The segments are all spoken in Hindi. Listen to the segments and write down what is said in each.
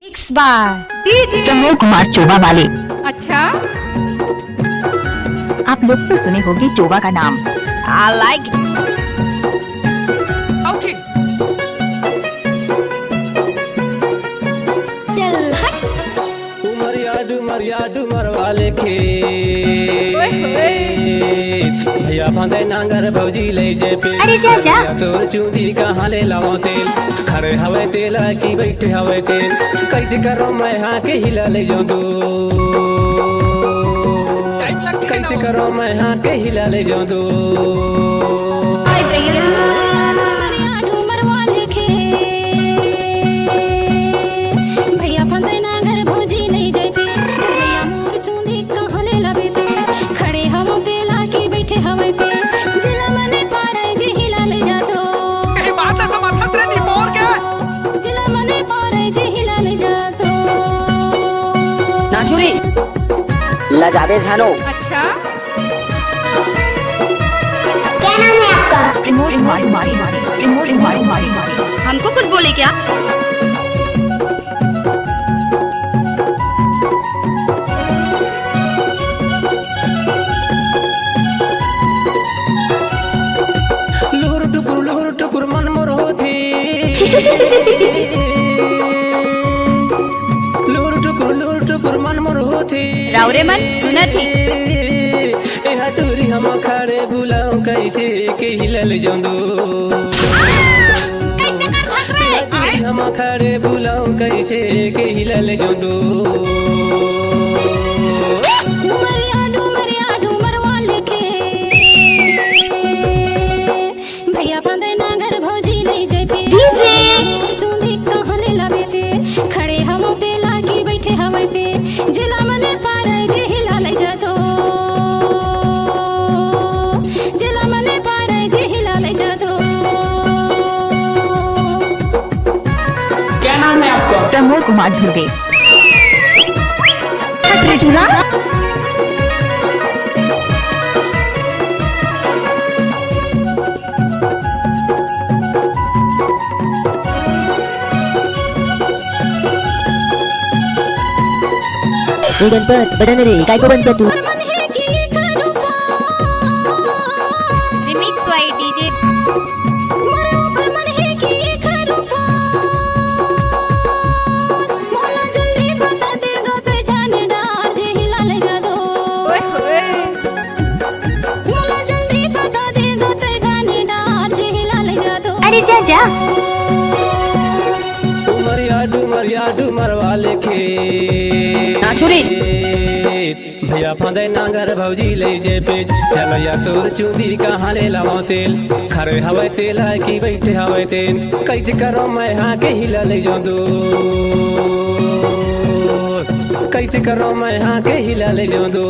मिक्स बार प्रमोद कुमार चोबा वाले। अच्छा आप लोग तो सुने होंगे चोबा का नाम। I like Okay. चल हट डुमरिया डुमर वाले खेत भैया फांदे नांगर भौजी ले जे पे। अरे जा जा। तोर चूंदी कहाँ ले लाओ तेल, खड़े हवे तेल की बैठे हवे तेल, कैसे करो मैं हाँ के हिला ले जो दो, कैसे करो मैं हाँ के हिला ले जो दो। लजाबे जानो। अच्छा क्या नाम है आपका? प्रमोद कुमार प्रमोद कुमार। हमको कुछ बोले क्या? लुहुर टुकुर मन मोर होती लुहुर टुकुर मन मोर होती रावरे मन सुना थी चोरी हम खड़े बुलाऊं कैसे के हिलल जोंदो, कैसे कर फंस रहे? हम खड़े बुलाऊं कैसे के हिलल जोंदो। डुमर वाले के भैया बंदे नागर भौजी नहीं जेबे चूंदी कहने लबे ते खड़े हम तेला की बैठे हवे ते जिला मने पार जे हिला ले जा दो, जिला मने पार जे हिला ले जा दो। क्या नाम है आपका? प्रमोद कुमार धुर्वे। गणपत बटन रे काय को बनत तू? मन है कि करूपा रिमिक्स वाई डीजे मरे ऊपर मन है कि करूपा मोला जल्दी बता देगा पहचान डार जे हिला ले जा दो, मोला जल्दी बता देगा पहचान डार जे हिला ले जा दो। अरे जा जा। डुमरिया डुमर वाले खेत भैया फांदे नांगर भौजी ले जे पे, भैया तोर चूंदी कहाँ ले लाओ तेल, खड़े हवे तेल की बैठे हवे तेल, कैसे करो मैं हाँ के हिला ले जो दो, कैसे करो मैं हाँ के हिला ले जो दो।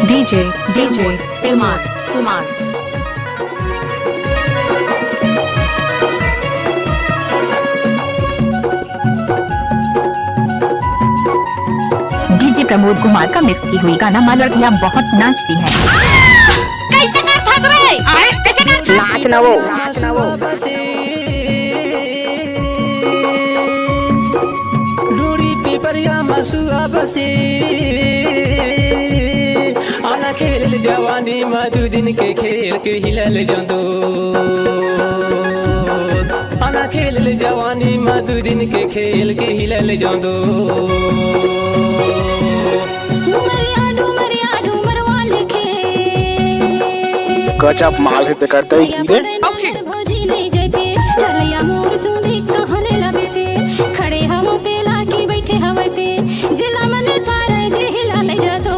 डीजे कुमार डीजे प्रमोद कुमार का मिक्स की हुई गाना माँ लड़कियाँ बहुत नाचती हैं। कैसे कर फंस रहे? कैसे कर? नाच ना वो डोरी पिपरिया मसुआ बसे आना खेल जवानी मधु दिन के खेल के हिलल जंदो, आना खेल जवानी मधु दिन के खेल के हिलल जंदो। डुमर वाले के गजब माल है करते ही रे। भौजी नहीं जेबे चलिया मोर चूंदी कहने लबे ते खड़े हम तेला की बैठे हवे ते जिला मने पार जे हिला ले जा दो।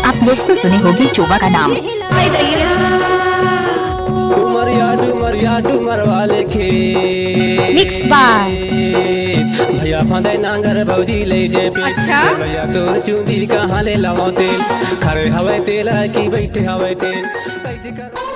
आप लोग तो सुने होंगे चोबा का नाम। डुमरिया डुमर वाले खेत मिक्स बार भैया फांदे नांगर भौजी ले जे पे। अच्छा भैया तोर चूंदी कहाँ ले लाओ तेल, खड़े हवे तेल की बैठे हवे तेल, कैसे करो